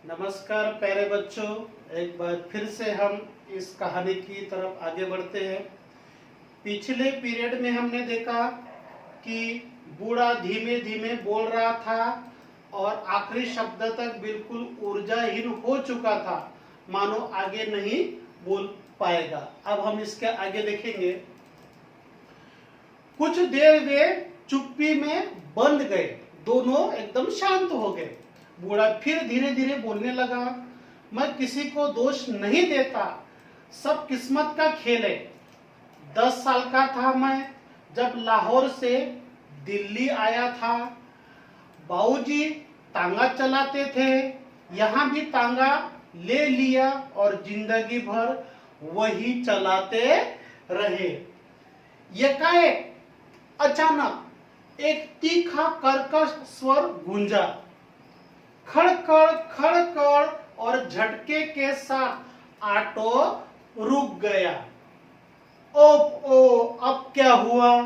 नमस्कार प्यारे बच्चों, एक बार फिर से हम इस कहानी की तरफ आगे बढ़ते हैं। पिछले पीरियड में हमने देखा कि बूढ़ा धीमे धीमे बोल रहा था और आखिरी शब्द तक बिल्कुल ऊर्जाहीन हो चुका था, मानो आगे नहीं बोल पाएगा। अब हम इसके आगे देखेंगे। कुछ देर वे चुप्पी में बंद गए, दोनों एकदम शांत हो गए। बूढ़ा फिर धीरे धीरे बोलने लगा, मैं किसी को दोष नहीं देता, सब किस्मत का खेल है। 10 साल का था मैं जब लाहौर से दिल्ली आया था। बाबूजी तांगा चलाते थे, यहाँ भी तांगा ले लिया और जिंदगी भर वही चलाते रहे। एकाएक अचानक एक तीखा कर्कश स्वर गूंजा, खड़खड़ खड़खड़, और झटके के साथ ऑटो रुक गया। ओप ओ, अब क्या हुआ?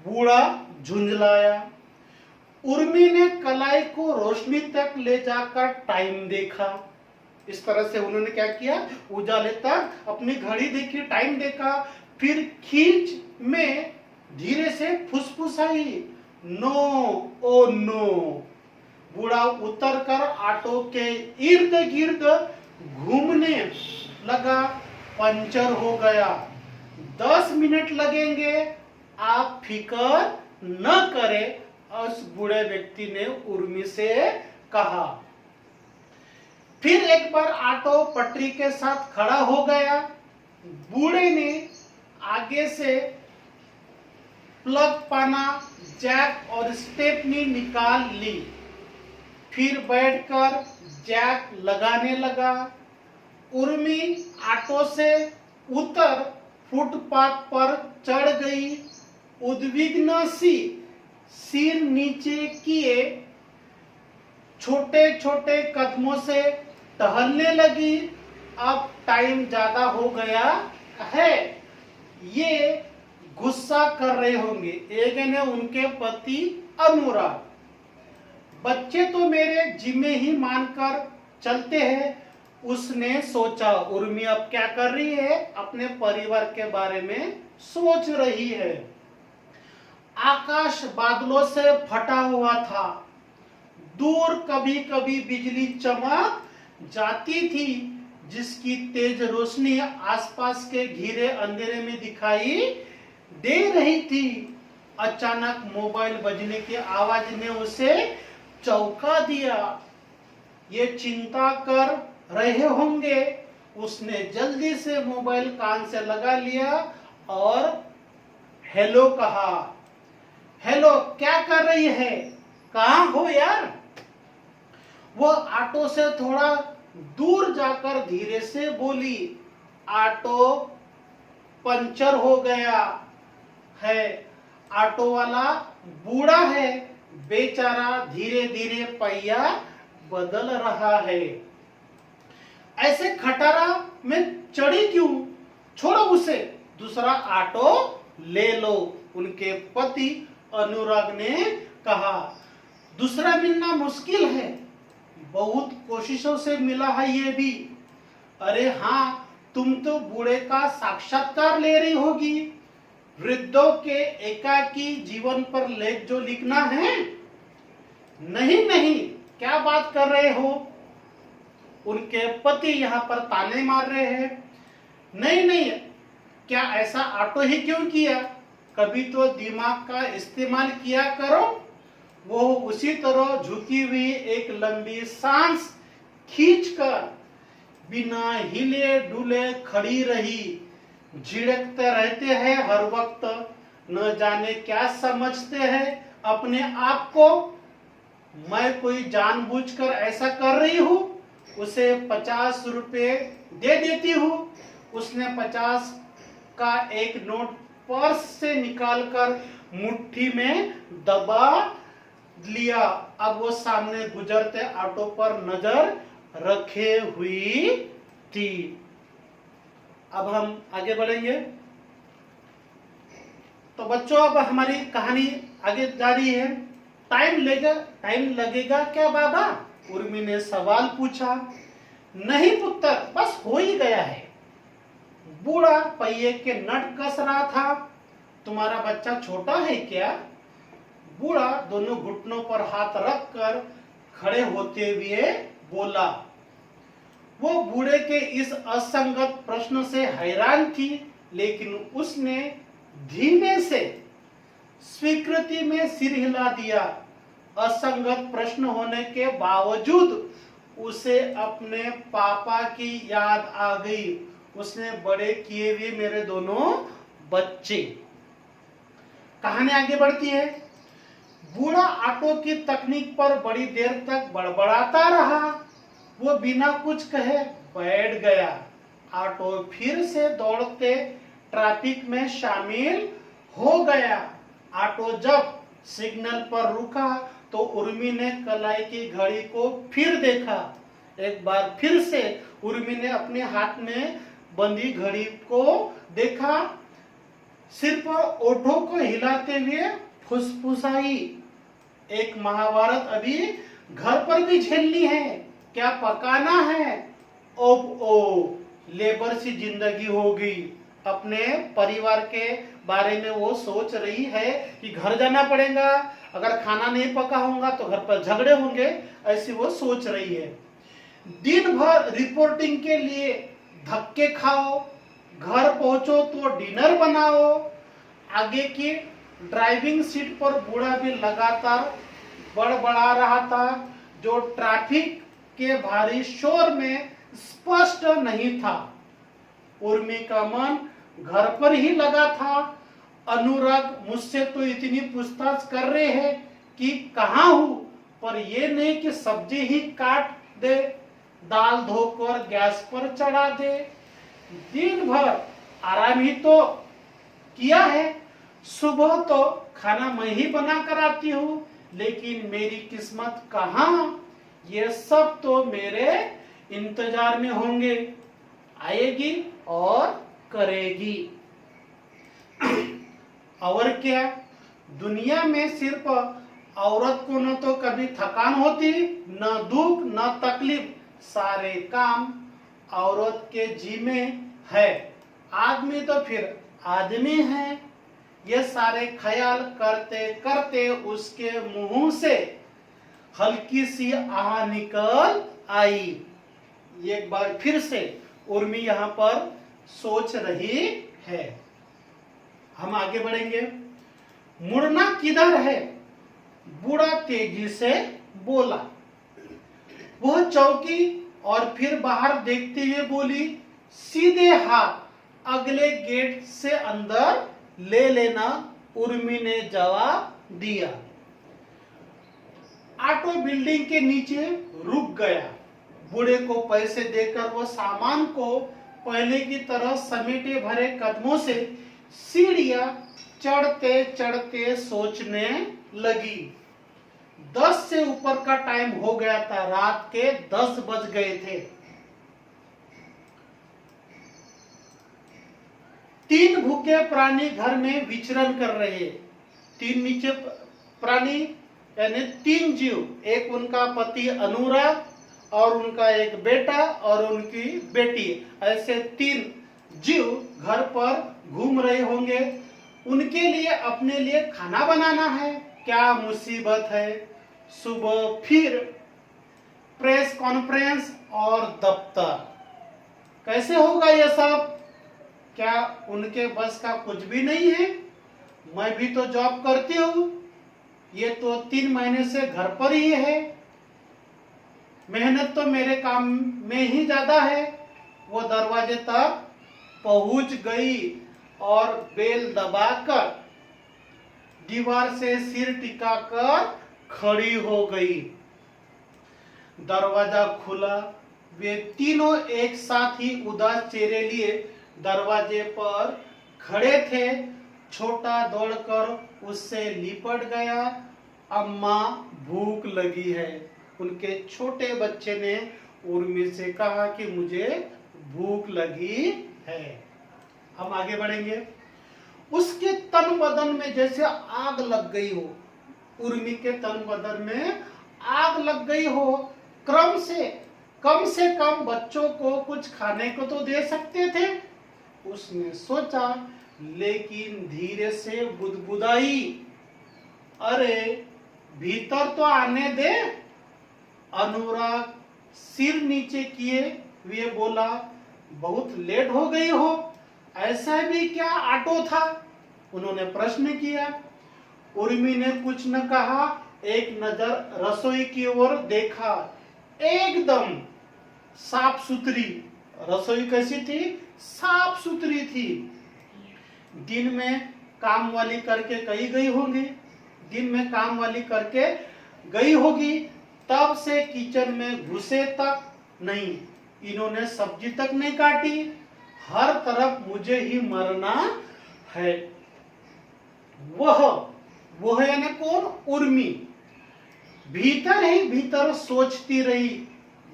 बूढ़ा झुंझलाया। उर्मी ने कलाई को रोशनी तक ले जाकर टाइम देखा। इस तरह से उन्होंने क्या किया, उजाले तक अपनी घड़ी देखी, टाइम देखा, फिर खींच में धीरे से फुसफुसाई, नो ओ नो। बूढ़ा उतरकर ऑटो के इर्द गिर्द घूमने लगा। पंचर हो गया, 10 मिनट लगेंगे, आप फिक्र न करें, उस बूढ़े व्यक्ति ने उर्मी से कहा। फिर एक बार ऑटो पटरी के साथ खड़ा हो गया। बूढ़े ने आगे से प्लग पाना, जैक और स्टेपनी निकाल ली, फिर बैठकर जैक लगाने लगा। उर्मी ऑटो से उतर फुटपाथ पर चढ़ गई। उद्विग्न सी सिर नीचे किए छोटे छोटे कदमों से टहलने लगी। अब टाइम ज्यादा हो गया है, ये गुस्सा कर रहे होंगे। एक ने उनके पति अनुराग, बच्चे तो मेरे जिम्मे ही मानकर चलते हैं, उसने सोचा। उर्मी अब क्या कर रही है, अपने परिवार के बारे में सोच रही है। आकाश बादलों से फटा हुआ था, दूर कभी कभी बिजली चमक जाती थी, जिसकी तेज रोशनी आसपास के घिरे अंधेरे में दिखाई दे रही थी। अचानक मोबाइल बजने की आवाज ने उसे चौंका दिया। ये चिंता कर रहे होंगे। उसने जल्दी से मोबाइल कान से लगा लिया और हेलो कहा। हेलो, क्या कर रही है, कहाँ हो यार? वो ऑटो से थोड़ा दूर जाकर धीरे से बोली, ऑटो पंचर हो गया है। ऑटो वाला बूढ़ा है, बेचारा धीरे धीरे पहिया बदल रहा है। ऐसे खटारा में चढ़ी क्यों? छोड़ो उसे, दूसरा ऑटो ले लो, उनके पति अनुराग ने कहा। दूसरा मिलना मुश्किल है, बहुत कोशिशों से मिला है ये भी। अरे हाँ, तुम तो बूढ़े का साक्षात्कार ले रही होगी, वृद्धों के एकाकी जीवन पर लेख जो लिखना है। नहीं नहीं, क्या बात कर रहे हो? उनके पति यहाँ पर ताने मार रहे हैं। नहीं नहीं, क्या ऐसा ऑटो ही क्यों किया, कभी तो दिमाग का इस्तेमाल किया करो। वो उसी तरह झुकी हुई एक लंबी सांस खींचकर बिना हिले डुले खड़ी रही। झिड़कते रहते हैं हर वक्त, न जाने क्या समझते हैं अपने आप को। मैं कोई जानबूझकर ऐसा कर रही हूँ? उसे 50 रुपए दे देती हूँ। उसने 50 का एक नोट पर्स से निकालकर मुट्ठी में दबा लिया। अब वो सामने गुजरते ऑटो पर नजर रखे हुई थी। अब हम आगे बढ़ेंगे। तो बच्चों, अब हमारी कहानी आगे जारी है। टाइम लगेगा क्या बाबा? उर्मी ने सवाल पूछा। नहीं पुत्र, बस हो ही गया है। बूढ़ा पहिए के नट कस रहा था। तुम्हारा बच्चा छोटा है क्या? बूढ़ा दोनों घुटनों पर हाथ रखकर खड़े होते हुए बोला। वो बूढ़े के इस असंगत प्रश्न से हैरान थी, लेकिन उसने धीमे से स्वीकृति में सिर हिला दिया। असंगत प्रश्न होने के बावजूद उसे अपने पापा की याद आ गई। उसने बड़े किए हुए मेरे दोनों बच्चे। कहानी आगे बढ़ती है। बूढ़ा ऑटो की तकनीक पर बड़ी देर तक बड़बड़ाता रहा। वो बिना कुछ कहे बैठ गया। ऑटो फिर से दौड़ते ट्रैफिक में शामिल हो गया। ऑटो जब सिग्नल पर रुका तो उर्मी ने कलाई की घड़ी को फिर देखा। एक बार फिर से उर्मी ने अपने हाथ में बंधी घड़ी को देखा। सिर पर ओठों को हिलाते हुए फुसफुसाई, एक महाभारत अभी घर पर भी झेलनी है। क्या पकाना है? ओ लेबर सी जिंदगी हो गई। अपने परिवार के बारे में वो सोच रही है कि घर जाना पड़ेगा, अगर खाना नहीं पका होगा तो घर पर झगड़े होंगे, ऐसी वो सोच रही है। दिन भर रिपोर्टिंग के लिए धक्के खाओ, घर पहुंचो तो डिनर बनाओ। आगे की ड्राइविंग सीट पर बूढ़ा भी लगातार बड़बड़ा रहा था, जो ट्रैफिक के भारी शोर में स्पष्ट नहीं था। उर्मी का मन घर पर ही लगा था। अनुराग मुझसे तो इतनी पूछताछ कर रहे हैं कि कहाँ हूँ, पर ये नहीं कि सब्जी ही काट दे, दाल धोकर गैस पर चढ़ा दे। दिन भर आराम ही तो किया है। सुबह तो खाना मैं ही बना कर आती हूँ, लेकिन मेरी किस्मत कहाँ? ये सब तो मेरे इंतजार में होंगे, आएगी और करेगी। और क्या, दुनिया में सिर्फ औरत को न तो कभी थकान होती, न दुख न तकलीफ, सारे काम औरत के जी में है। आदमी तो फिर आदमी है। ये सारे ख्याल करते करते उसके मुंह से हल्की सी आह निकल आई। एक बार फिर से उर्मी यहाँ पर सोच रही है। हम आगे बढ़ेंगे। मुड़ना किधर है? बूढ़ा तेजी से बोला। वह चौकी और फिर बाहर देखते हुए बोली, सीधे हाथ अगले गेट से अंदर ले लेना। उर्मी ने जवाब दिया। ऑटो बिल्डिंग के नीचे रुक गया। बूढ़े को पैसे देकर वो सामान को पहले की तरह समेटे भरे कदमों से सीढ़ियां चढ़ते चढ़ते सोचने लगी। 10 से ऊपर का टाइम हो गया था। रात के 10 बज गए थे। 3 भूखे प्राणी घर में विचरण कर रहे। 3 नीचे प्राणी यानी 3 जीव, एक उनका पति अनुराग और उनका एक बेटा और उनकी बेटी, ऐसे 3 जीव घर पर घूम रहे होंगे। उनके लिए अपने लिए खाना बनाना है। क्या मुसीबत है। सुबह फिर प्रेस कॉन्फ्रेंस और दफ्तर। कैसे होगा यह सब? क्या उनके बस का कुछ भी नहीं है? मैं भी तो जॉब करती हूँ। ये तो 3 महीने से घर पर ही है। मेहनत तो मेरे काम में ही ज्यादा है। वो दरवाजे तक पहुंच गई और बेल दबाकर दीवार से सिर टिकाकर खड़ी हो गई। दरवाजा खुला। वे तीनों एक साथ ही उदास चेहरे लिए दरवाजे पर खड़े थे। छोटा दौड़कर उससे लिपट गया। अम्मा, भूख लगी है। उनके छोटे बच्चे ने उर्मी से कहा कि मुझे भूख लगी है। हम आगे बढ़ेंगे। उसके तन बदन में जैसे आग लग गई हो। उर्मी के तन बदन में आग लग गई हो। कम से कम बच्चों को कुछ खाने को तो दे सकते थे। उसने सोचा, लेकिन धीरे से बुदबुदाई, अरे भीतर तो आने दे। अनुराग सिर नीचे किए हुए बोला, बहुत लेट हो गई हो, ऐसा भी क्या ऑटो था? उन्होंने प्रश्न किया। उर्मी ने कुछ न कहा, एक नजर रसोई की ओर देखा। एकदम साफ सुथरी रसोई कैसी थी? साफ सुथरी थी। दिन में काम वाली करके कहीं गई होगी, दिन में काम वाली करके गई होगी, तब से किचन में घुसे तक नहीं, इन्होंने सब्जी तक नहीं काटी। हर तरफ मुझे ही मरना है। वह यानी कौन? उर्मी भीतर ही भीतर सोचती रही।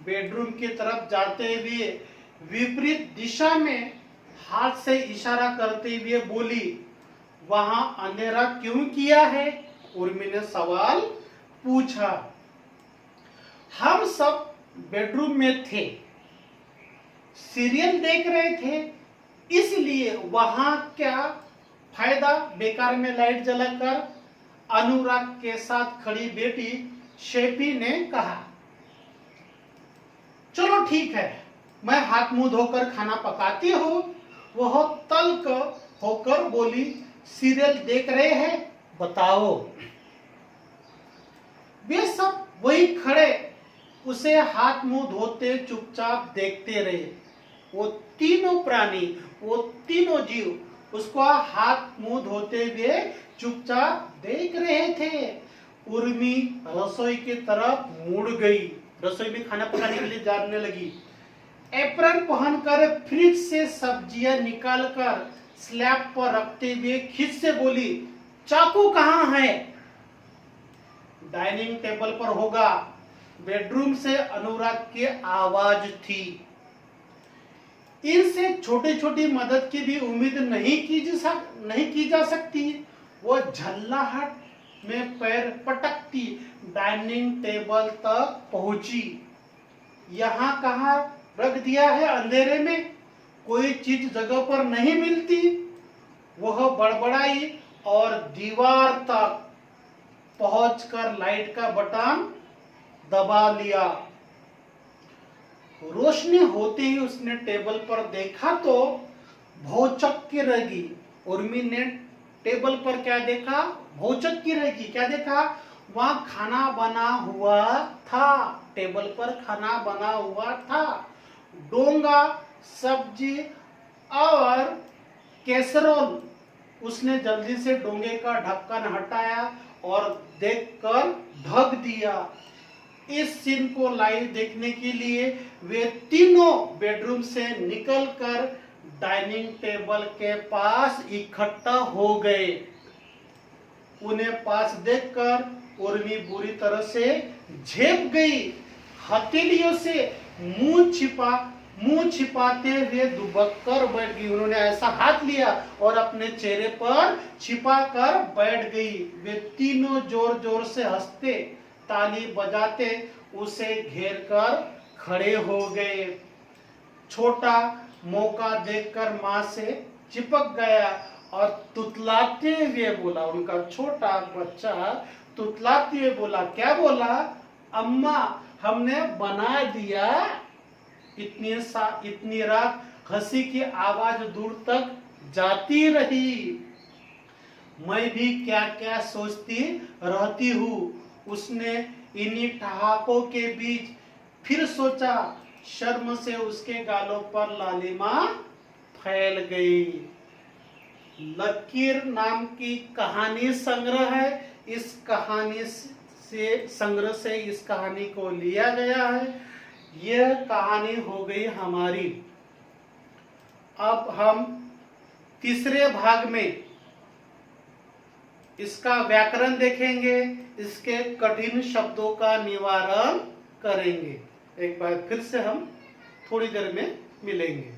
बेडरूम की तरफ जाते हुए विपरीत दिशा में हाथ से इशारा करते हुए बोली, वहां अंधेरा क्यों किया है? उर्मी ने सवाल पूछा। हम सब बेडरूम में थे, सीरियल देख रहे थे, इसलिए वहां क्या फायदा बेकार में लाइट जलाकर? अनुराग के साथ खड़ी बेटी शेफी ने कहा। चलो ठीक है, मैं हाथ मुंह धोकर खाना पकाती हूँ। वह तल्ख होकर बोली, सीरियल देख रहे हैं, बताओ। वे सब वही खड़े उसे हाथ मुंह धोते चुपचाप देखते रहे। वो तीनों प्राणी, वो तीनों जीव उसको हाथ मुंह धोते हुए चुपचाप देख रहे थे। उर्मी रसोई की तरफ मुड़ गई, रसोई में खाना पकाने के लिए जाने लगी। एप्रन पहनकर फ्रिज से सब्जियां निकालकर स्लैब पर रखते हुए खिंच से बोली, चाकू कहाँ है? डाइनिंग टेबल पर होगा। बेडरूम से अनुराग की आवाज थी। इनसे छोटी छोटी मदद की भी उम्मीद नहीं की जा सकती। वो झल्लाहट में पैर पटकती डाइनिंग टेबल तक पहुंची। यहाँ कहाँ रख दिया है अंधेरे में? कोई चीज जगह पर नहीं मिलती। वह बड़बड़ाई और दीवार तक पहुंचकर लाइट का बटन दबा लिया। रोशनी होते ही उसने टेबल पर देखा तो भौचक के रह गई। उर्मी ने टेबल पर क्या देखा? भौचक की रह गई। क्या देखा? वहां खाना बना हुआ था। टेबल पर खाना बना हुआ था। डोंगा, सब्जी और कैसरोल। उसने जल्दी से डोंगे का ढक्कन हटाया और देखकर ढक दिया। इस सीन को लाइव देखने के लिए वे तीनों बेडरूम से निकलकर डाइनिंग टेबल के पास इकट्ठा हो गए। उन्हें पास देखकर उर्मी बुरी तरह से झेप गई। हथेलियों से मुंह छिपाते हुए दुबक कर बैठ गई। उन्होंने ऐसा हाथ लिया और अपने चेहरे पर छिपा कर बैठ गई। वे तीनों जोर जोर से हंसते, ताली बजाते उसे घेर कर खड़े हो गए। छोटा मौका देखकर मां से चिपक गया और तुतलाते हुए बोला, उनका छोटा बच्चा तुतलाते हुए बोला, क्या बोला? अम्मा, हमने बना दिया। इतनी रात हंसी की आवाज दूर तक जाती रही। मैं भी क्या क्या सोचती रहती हूँ। उसने इन्हीं ठहाकों के बीच फिर सोचा। शर्म से उसके गालों पर लालिमा फैल गई। लकीर नाम की कहानी संग्रह है। इस कहानी संग्रह से इस कहानी को लिया गया है। यह कहानी हो गई हमारी। अब हम तीसरे भाग में इसका व्याकरण देखेंगे, इसके कठिन शब्दों का निवारण करेंगे। एक बार फिर से हम थोड़ी देर में मिलेंगे।